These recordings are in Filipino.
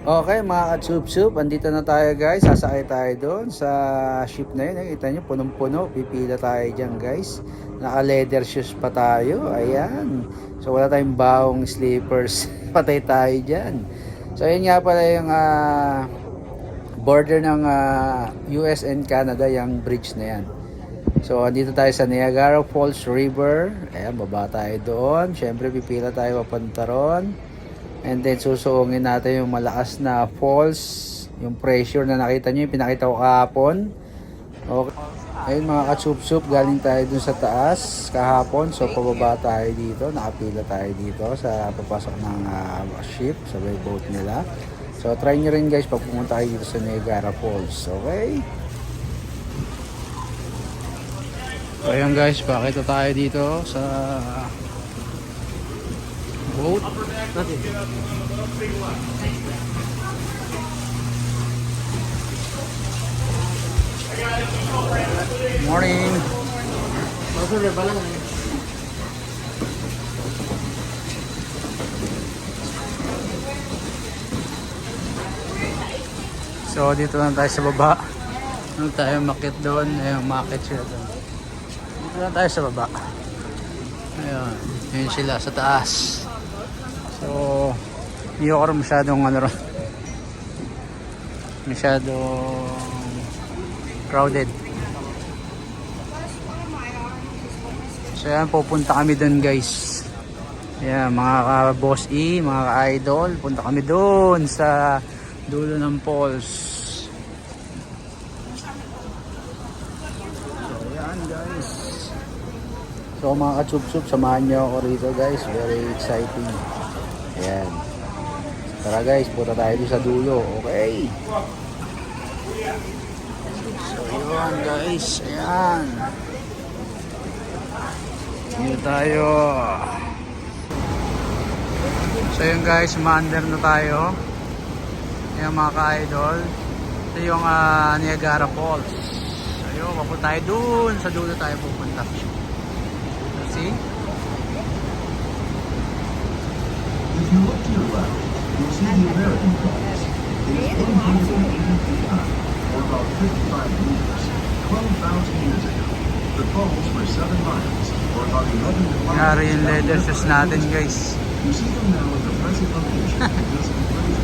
Okay mga ka-chup-chup, andito na tayo guys. Sasakay tayo doon sa ship na yun. Nakita nyo, punong-puno. Pipila tayo dyan guys. Naka-leather shoes pa tayo. Ayan. So wala tayong baong sleepers. Patay tayo dyan. So yun nga pala yung border ng US and Canada, yung bridge na yan. So andito tayo sa Niagara Falls River. Ayan, baba tayo doon. Siyempre pipila tayo papunta ron. And then susuungin natin yung malakas na falls, yung pressure na nakita nyo, yung pinakita ko kahapon. Okay. Ayun mga ka-chup-chup, galing tayo dun sa taas kahapon. So pababa tayo dito, nakapila tayo dito sa papasok ng ship, sa may boat nila. So try nyo rin guys pag pumunta kayo dito sa Niagara Falls. Okay? So ayan guys, pakita tayo dito sa boat natin. Morning. So dito lang tayo sa baba. Ano tayo makit doon? Ayun, makit sila doon. Dito lang tayo sa baba. Ayun, yun sila sa taas. So, hindi ako rin masyadong masyadong crowded. So yan, pupunta kami dun guys. Yan, mga ka-boss E, mga ka-idol, punta kami dun sa dulo ng falls. So yan guys. So mga ka-chup-chup, samahan nyo ako rito guys. Very exciting. Ayan. Tara guys, punta tayo sa dulo. Okay. So yun guys. Ayan. Dito tayo. So yun guys, ma-under na tayo. Ayan mga ka-idol. Ito yung Niagara Falls. So yun, papunta tayo dun. Sa dulo tayo pupunta. See? If you look to your left, you'll see the American Falls. It's 180 feet high, or about 55 meters. 12,000 years ago, the falls were 7 miles, or about 11 kilometers. Yari yung leather shoes natin guys. You see them now at the present location because of erosion.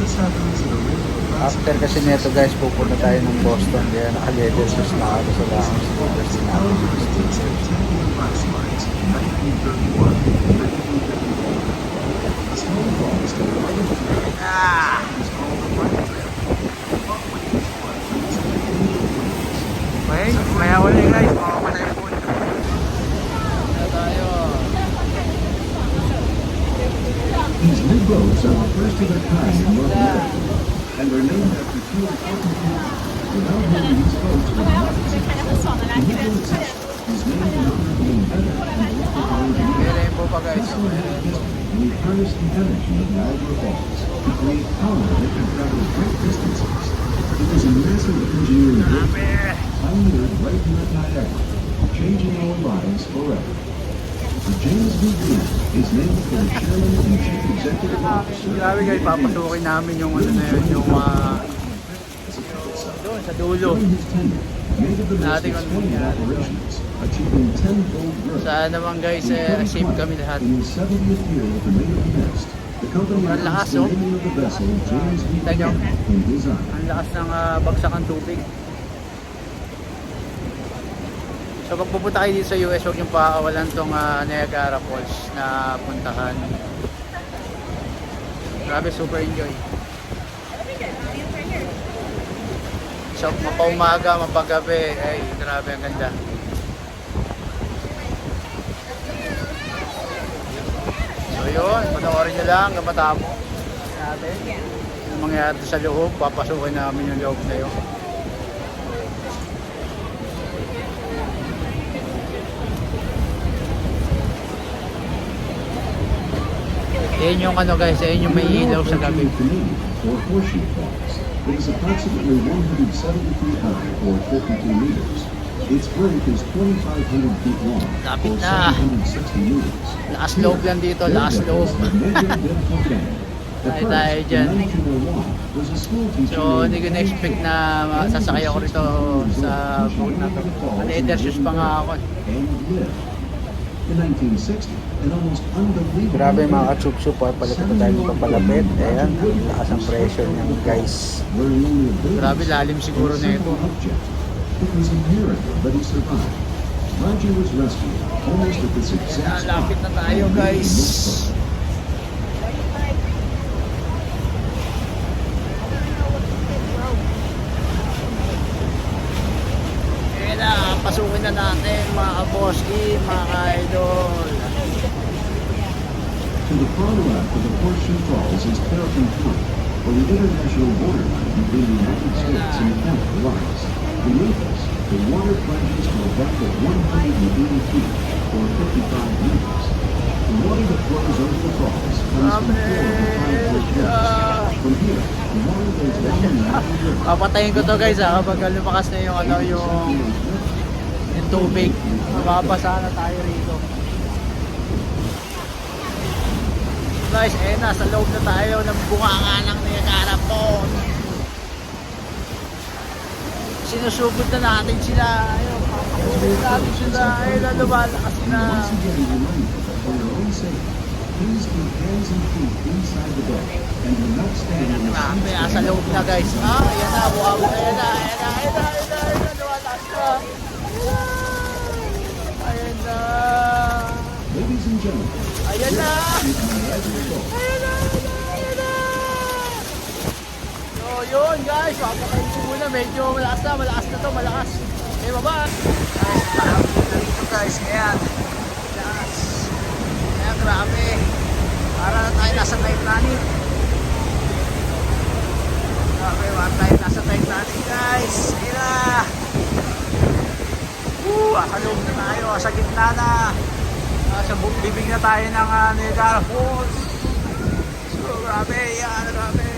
This happens in a ring of the After kasi neto guys, pupunta tayo ng Boston. Kaya naka-leather shoes na ako sa lounge. Kasi natin yung spectacular landslides in 1931 and 1954. The small falls to the right of the trail is called the White Trail. Following these flatlands and the angel wings. Okay, maya ulit guys. Makamatay po. Na tayo. These new boats are the first of their kind in North America, and they're named after two important people. Without whom these boats would not exist. The Nikola Tesla is named after the inventor and electrical engineer. May rainbow pa guys. Tesla had vision, and he harnessed the energy of Niagara Falls to create power that could travel great distances. It was a massive engineering breakthrough, pioneered right here at Niagara, changing our lives forever. The James B. Green is named for the chairman and chief executive officer. Grabe guys, papasukin namin yung ano na yun, yung doon sa dulo. During his tenure, made of the Nating most ano expanded nangyari. operations, achieving 10 gold growth. Saan naman guys, safe kami lahat. In his 70th year with the Navy Nest, the company Ang lakas, announced the oh. naming of the vessel James B. Kita nyo? Green in his honor. Ang lakas ng bagsak ng tubig. So pag pupunta kayo dito sa US, huwag niyong pakakawalan tong Niagara Falls na puntahan. Grabe, super enjoy. So mapaumaga, mapagabi, ay grabe, ang ganda. So yun, panoorin nyo lang, matapos natin. Yung mangyayari sa loob, papasukin namin yung loob na yun. Yan yung ano guys, yan yung may ilaw sa gabi. Or Horseshoe Falls. It is approximately 170 feet high, or 52 meters. Its break is 2,500 feet long, Lapit or na. 760 meters. Lakas loob lang dito, lakas loob. Tayo dyan. The first, in 1901, school teacher So, named hindi ko na-expect na sasakay ako rito sa boat na to. Leather shoes pa nga ako. and lived. In 1960, an almost unbelievable Grabe mga event, ka-chup-chup, palit na tayo ng papalapit. Ayan, ang lakas ng pressure niyan guys. wearing only a bathing Grabe, suit lalim siguro and a na ito. simple object. It was a miracle that he survived. Roger was rescued almost at this exact spot. Lapit na tayo guys. Ayan na, pasukin na natin mga kaboski, mga ka-idol. To the far left of the Horseshoe Falls is Terrapin Point, where the international borderline between the United States and Canada lies. Beneath us, the water plunges to a depth of 180 feet, or 55 meters. The water that flows over the falls comes from 4 to 5 foot depths. From here, the water goes down the Niagara River. Papatayin ko to guys kapag lumakas na yung ano, yung tubig. Mababasa na tayo rito. Guys, eh nasa loob na tayo ng bunganga ng Niagara Falls. Sinusugod na natin sila. Ayun, papasugod natin sila. Ayun, lumalakas na. Once again, remind you that for your own safety, please keep hands and feet inside the boat and do not stand in the Grabe, nasa loob na guys. Ayan na, buha mo. Ayan na, ayan na, ayan na, ayan na, ayan na, lumalakas na. Ayan na. Ladies and gentlemen, Ayan na. this is Niagara Falls. Ayan na, ayan na, ayan na. So yun guys, papakain ko muna. Medyo malakas na to, malakas. Okay, baba. Guys, parang dito guys, ayan. Yes. Ayan, grabe. Para na tayo nasa Titanic. Grabe, para tayo nasa Titanic guys. Ayan na. Akalog na tayo, sa gitna na. Sa bibig na tayo ng Niagara Falls. So grabe, yan, grabe.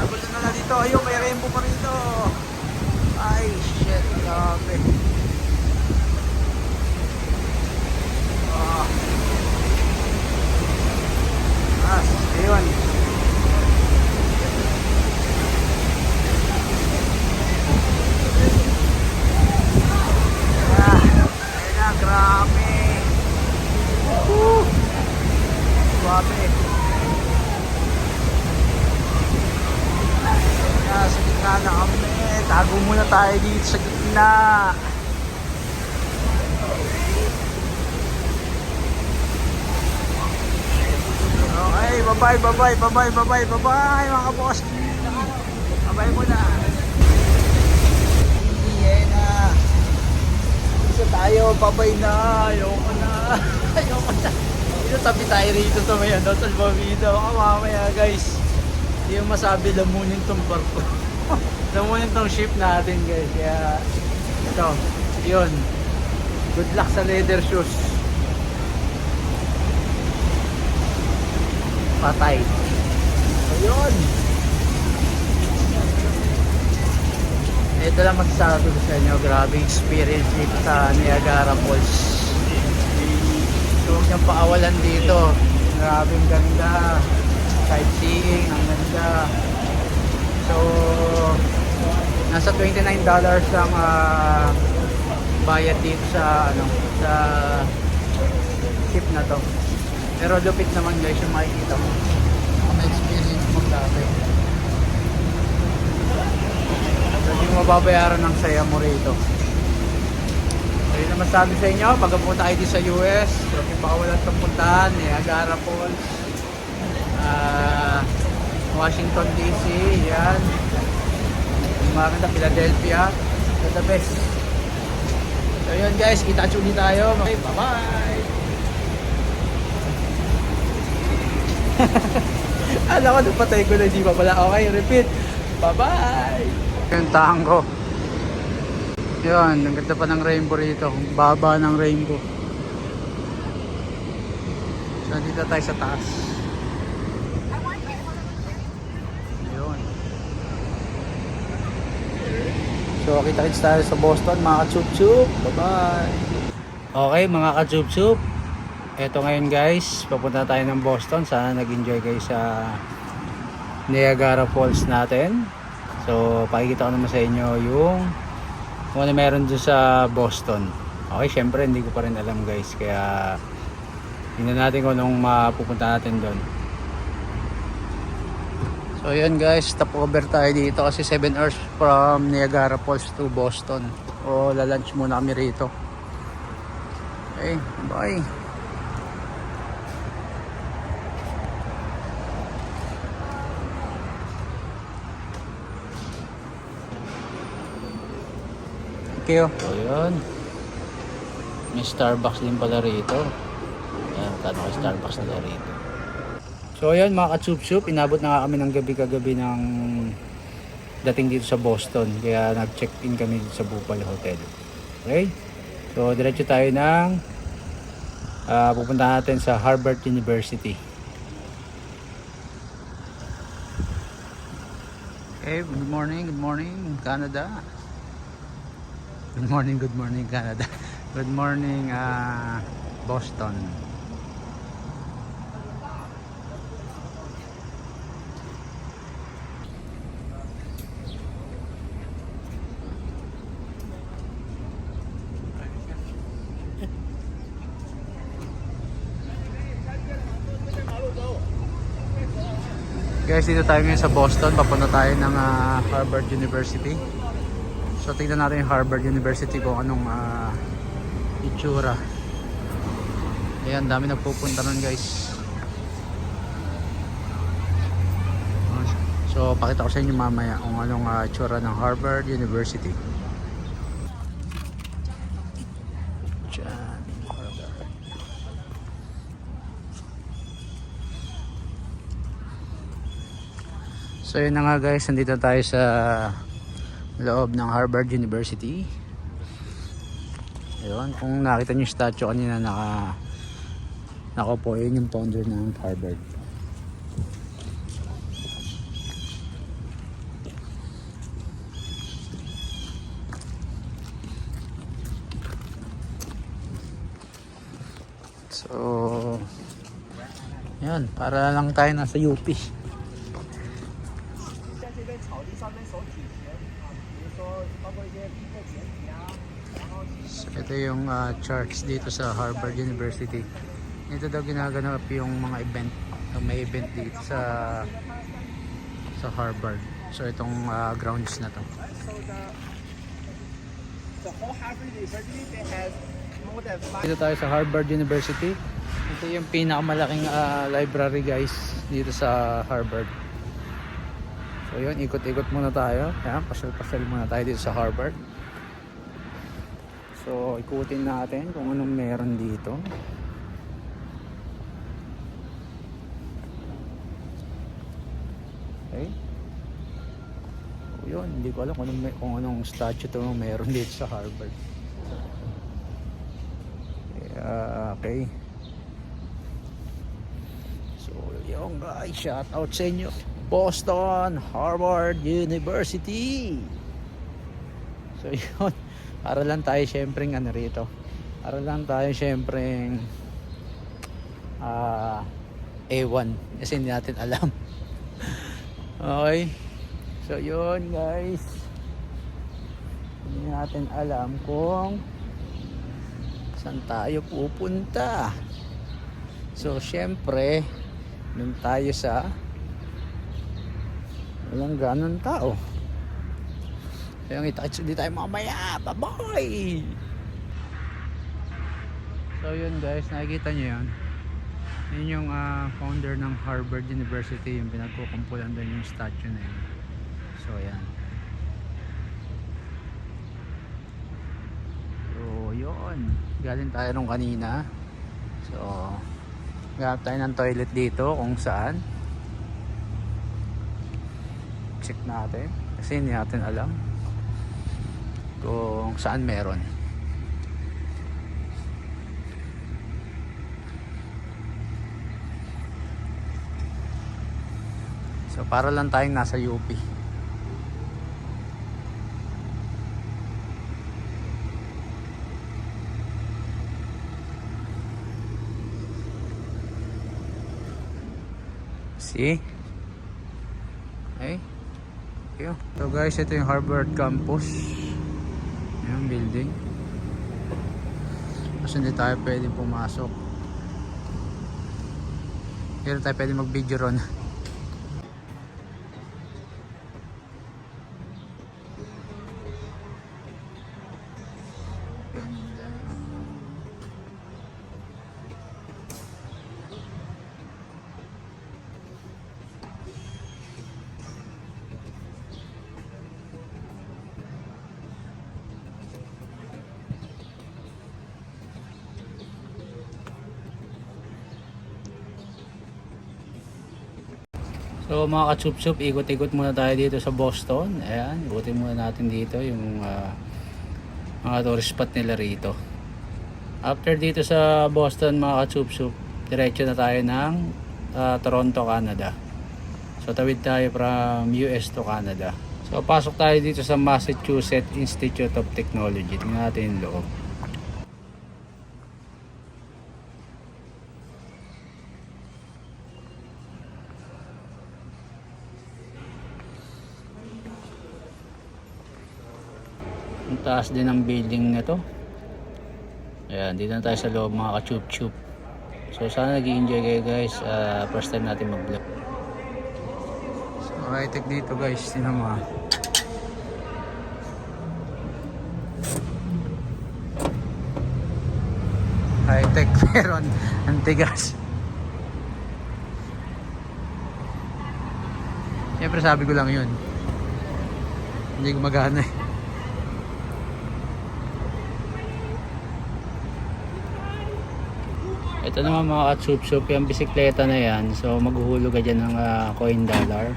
Gulo na dito, ayun, may rainbow pa rito. Ay, shit, grabe. Ayun. Ayun na, grabe. Grabe. Sa gitna na kami. Tago muna tayo dito sa gitna. Okay, bye-bye mga boss. Bye muna. Iyan na. Isa tayo, bye na. Ayoko na. Dito tabi tayo rito sa may ano, salvavida. Baka mamaya guys. Hindi yung masabi, lamunin tong barko. Lamunin tong ship natin guys. Kaya ito, yun. Good luck sa leather shoes. Patay. Ayun. Ito lang masasabi ko sa inyo. Grabe experience dito sa Niagara Falls. Huwag niyang paawalan dito. Grabing ganda. Sightseeing, ang ganda. So, nasa $29 ang bayad dito sa ano, sa ship na to. Pero lupit naman guys yung makikita mo. Ang experience mo grabe. So, hindi mo mababayaran ng saya mo rito. Ayun naman sabi sa inyo, pag pumunta kayo sa US, huwag yung pakawalan itong puntahan, Niagara Falls, Washington DC, yan. Maganda, Philadelphia, the best. So yun guys, kita ulit tayo. Okay, bye-bye! Alam ko, napatay ko na, di ba pala? Okay, repeat. Bye-bye! Yung tango. Yun, ang ganda pa ng rainbow rito. Ang baba ng rainbow. So, dito tayo sa taas. Yun. So, kita-kits tayo sa Boston, mga ka-chup-chup. Bye-bye! Okay, mga ka-chup-chup. Eto ngayon guys, papunta tayo ng Boston. Sana nag-enjoy kayo sa Niagara Falls natin. So pakikita ko naman sa inyo yung kung ano meron dun sa Boston. Okay, syempre hindi ko pa rin alam guys, kaya tingnan natin kung anong mapupunta natin doon. So yun guys, stopover tayo dito kasi 7 hours from Niagara Falls to Boston. O lalunch muna kami rito. Okay, bye. Thank you. So yun, may Starbucks din pala rito. Ayan, tanong ko Starbucks nila rito. So ayan mga katsup-sup, inabot na nga kami ng gabi kagabi ng dating dito sa Boston. Kaya nag-check-in kami dito sa Buffalo Hotel. Okay? So diretso tayo ng pupunta natin sa Harvard University. Okay, good morning Canada. Good morning Canada. Good morning Boston. Guys, dito tayo ngayon sa Boston. Papunta tayo ng Harvard University. So tingnan natin yung Harvard University kung anong itsura. Ayan, dami nagpupunta nun guys. So pakita ko sa inyo mamaya kung anong itsura ng Harvard University. Diyan, Harvard. So yun na nga guys, nandito tayo sa loob ng Harvard University. Ayun, kung nakita niyo yung statue kanina nakaupo, yun yung founder ng Harvard. So yan, para lang tayo nasa UP. So, ito yung church dito sa Harvard University. Ito daw ginaganap yung mga event. May event dito sa Harvard. So itong grounds na to. Dito tayo sa Harvard University. Ito yung pinakamalaking library guys dito sa Harvard. So yun, ikot-ikot muna tayo. Yan, pasal-pasal muna tayo dito sa Harvard. So ikutin natin kung anong meron dito. Okay. So yun, hindi ko alam kung anong statue to meron dito sa Harvard. Okay. So yun guys, shout out sa inyo. Boston Harvard University. So yun, para lang tayo syempre rito. Para lang tayo syempre A1 kasi hindi natin alam. Okay. So yun guys, hindi natin alam kung saan tayo pupunta. So syempre dun tayo sa walang ganun tao. So yung itakits ulit tayo mamaya. Bye bye. So yun guys, nakikita nyo yun. Yun yung founder ng Harvard University, yung pinagkukumpulan doon yung statue na yun. So yan. So yun, galing tayo nung kanina. So ganap tayo ng toilet dito kung saan. Check natin kasi hindi natin alam kung saan meron. So para lang tayong nasa UP. See? you. So guys, ito yung Harvard Campus. Yung building. Kasi hindi tayo pwede pumasok. Hindi tayo pwede mag-video ron. So mga ka-chup-chup, ikot-ikot muna tayo dito sa Boston. Ayan, ikutin muna natin dito yung mga tourist spot nila rito. After dito sa Boston mga ka-chup-chup, diretso na tayo ng Toronto, Canada. So tawid tayo from US to Canada. So pasok tayo dito sa Massachusetts Institute of Technology. Tingnan natin yung loob. Ang taas din ng building na to. Ayan, dito na tayo sa loob mga ka-chup-chup. So sana nag-i-enjoy kayo guys. First time natin mag-vlog. So high-tech dito guys. Tingnan mo. High-tech pero ang tigas. Siyempre sabi ko lang yun. Hindi gumagana eh. Ito naman mga ka-chup-chup, yung bisikleta na yan. So maghuhulog ka dyan ng coin dollar.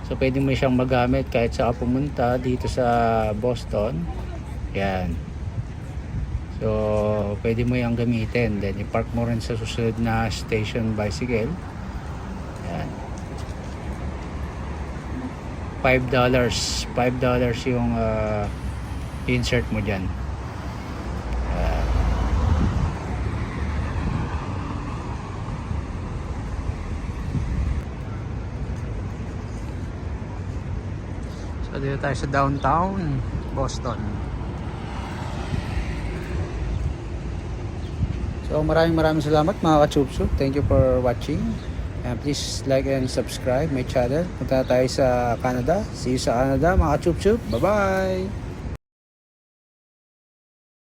So pwede mo siyang magamit kahit saan pumunta dito sa Boston. Yan. So pwede mo yung gamitin. Then i-park mo rin sa susunod na station bicycle. Yan. $5 yung insert mo dyan. So dito tayo sa downtown Boston. So maraming salamat mga ka-chup-chup. Thank you for watching. And please like and subscribe my channel. Punta tayo sa Canada. See you sa Canada mga ka-chup-chup. Bye bye!